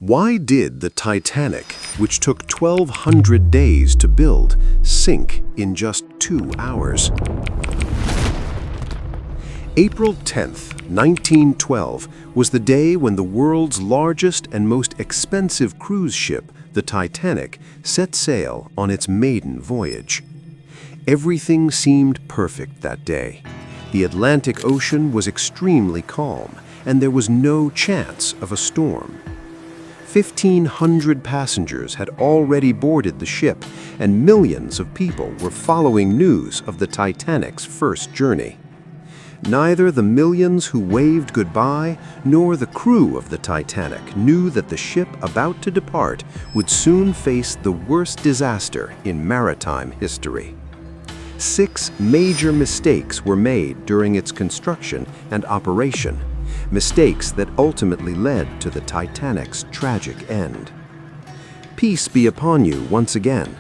Why did the Titanic, which took 1,200 days to build, sink in just 2 hours? April 10th, 1912, was the day when the world's largest and most expensive cruise ship, the Titanic, set sail on its maiden voyage. Everything seemed perfect that day. The Atlantic Ocean was extremely calm, and there was no chance of a storm. 1,500 passengers had already boarded the ship, and millions of people were following news of the Titanic's first journey. Neither the millions who waved goodbye nor the crew of the Titanic knew that the ship about to depart would soon face the worst disaster in maritime history. 6 major mistakes were made during its construction and operation, mistakes that ultimately led to the Titanic's tragic end. Peace be upon you once again.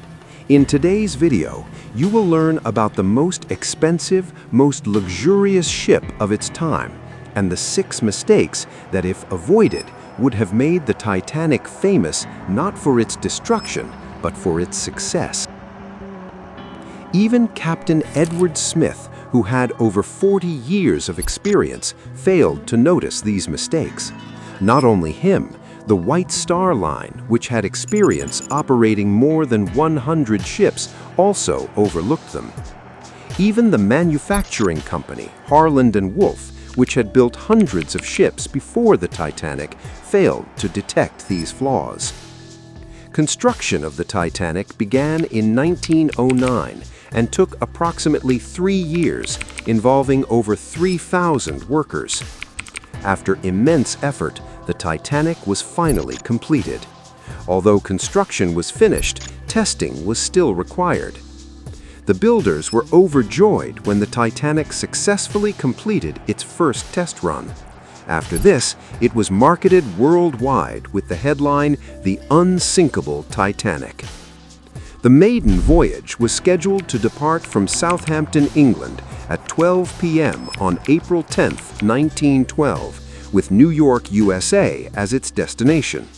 In today's video, you will learn about the most expensive, most luxurious ship of its time, and the 6 mistakes that, if avoided, would have made the Titanic famous not for its destruction, but for its success. Even Captain Edward Smith, who had over 40 years of experience, failed to notice these mistakes. Not only him, the White Star Line, which had experience operating more than 100 ships, also overlooked them. Even the manufacturing company, Harland & Wolff, which had built hundreds of ships before the Titanic, failed to detect these flaws. Construction of the Titanic began in 1909 and took approximately 3 years, involving over 3,000 workers. After immense effort, the Titanic was finally completed. Although construction was finished, testing was still required. The builders were overjoyed when the Titanic successfully completed its first test run. After this, it was marketed worldwide with the headline, "The Unsinkable Titanic." The maiden voyage was scheduled to depart from Southampton, England at 12 p.m. on April 10, 1912, with New York, USA as its destination.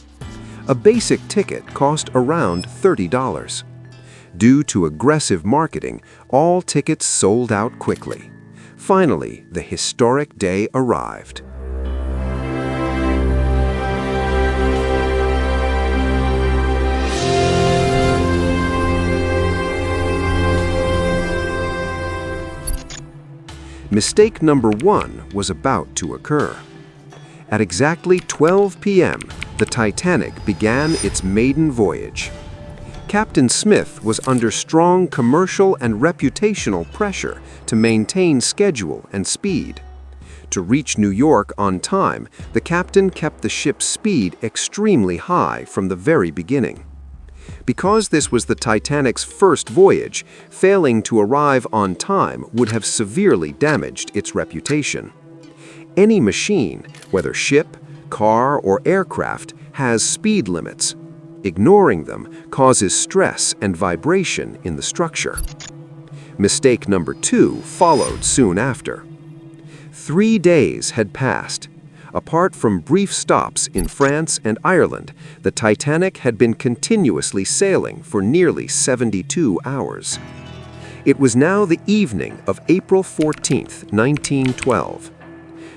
A basic ticket cost around $30. Due to aggressive marketing, all tickets sold out quickly. Finally, the historic day arrived. Mistake number 1 was about to occur. At exactly 12 p.m., the Titanic began its maiden voyage. Captain Smith was under strong commercial and reputational pressure to maintain schedule and speed. To reach New York on time, the captain kept the ship's speed extremely high from the very beginning. Because this was the Titanic's first voyage, failing to arrive on time would have severely damaged its reputation. Any machine, whether ship, car, or aircraft, has speed limits. Ignoring them causes stress and vibration in the structure. Mistake number 2 followed soon after. 3 days had passed. Apart from brief stops in France and Ireland, the Titanic had been continuously sailing for nearly 72 hours. It was now the evening of April 14, 1912.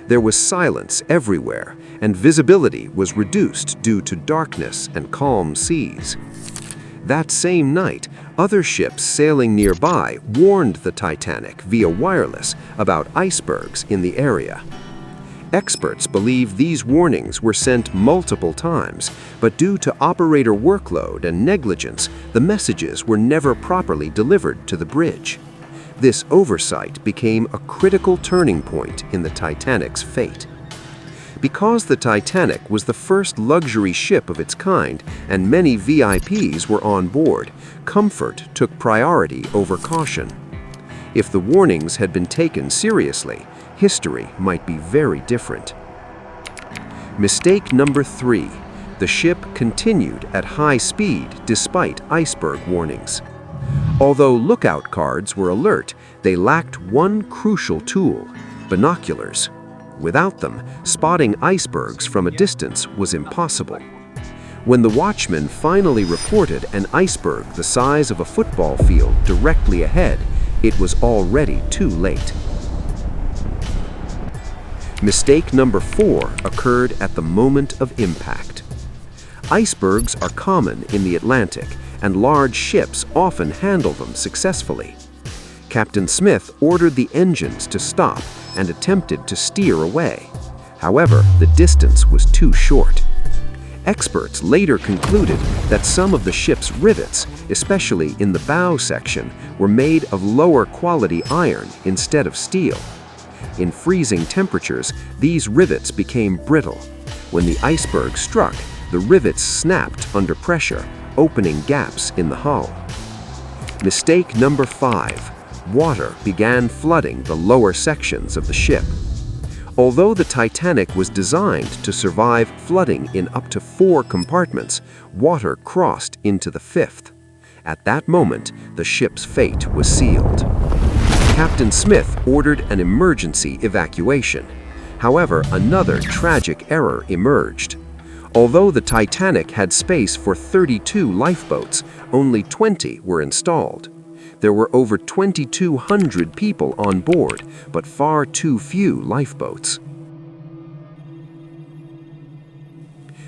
There was silence everywhere, and visibility was reduced due to darkness and calm seas. That same night, other ships sailing nearby warned the Titanic via wireless about icebergs in the area. Experts believe these warnings were sent multiple times, but due to operator workload and negligence, the messages were never properly delivered to the bridge. This oversight became a critical turning point in the Titanic's fate. Because the Titanic was the first luxury ship of its kind and many VIPs were on board, comfort took priority over caution. If the warnings had been taken seriously, history might be very different. Mistake number 3. The ship continued at high speed despite iceberg warnings. Although lookout cards were alert, they lacked one crucial tool: binoculars. Without them, spotting icebergs from a distance was impossible. When the watchman finally reported an iceberg the size of a football field directly ahead, it was already too late. Mistake number 4 occurred at the moment of impact. Icebergs are common in the Atlantic, and large ships often handle them successfully. Captain Smith ordered the engines to stop and attempted to steer away. However, the distance was too short. Experts later concluded that some of the ship's rivets, especially in the bow section, were made of lower quality iron instead of steel. In freezing temperatures, these rivets became brittle. When the iceberg struck, the rivets snapped under pressure, opening gaps in the hull. Mistake number 5. Water began flooding the lower sections of the ship. Although the Titanic was designed to survive flooding in up to 4 compartments, water crossed into the 5th. At that moment, the ship's fate was sealed. Captain Smith ordered an emergency evacuation. However, another tragic error emerged. Although the Titanic had space for 32 lifeboats, only 20 were installed. There were over 2,200 people on board, but far too few lifeboats.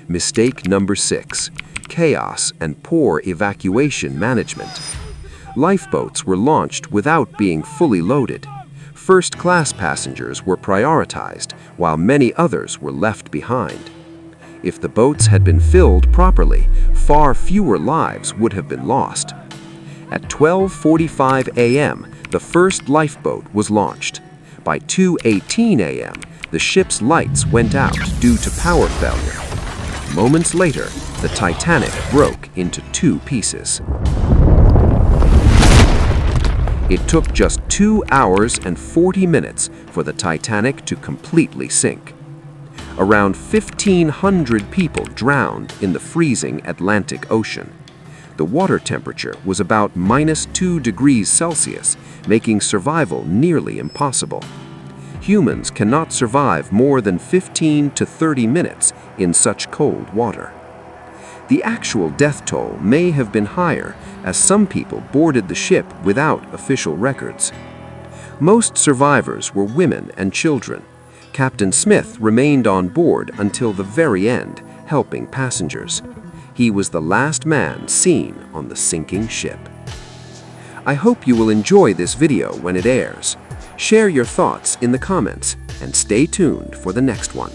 Mistake number 6. Chaos and poor evacuation management. Lifeboats were launched without being fully loaded. First-class passengers were prioritized, while many others were left behind. If the boats had been filled properly, far fewer lives would have been lost. At 12:45 a.m., the first lifeboat was launched. By 2:18 a.m., the ship's lights went out due to power failure. Moments later, the Titanic broke into 2 pieces. It took just 2 hours and 40 minutes for the Titanic to completely sink. Around 1,500 people drowned in the freezing Atlantic Ocean. The water temperature was about -2 degrees Celsius, making survival nearly impossible. Humans cannot survive more than 15 to 30 minutes in such cold water. The actual death toll may have been higher, as some people boarded the ship without official records. Most survivors were women and children. Captain Smith remained on board until the very end, helping passengers. He was the last man seen on the sinking ship. I hope you will enjoy this video when it airs. Share your thoughts in the comments and stay tuned for the next one.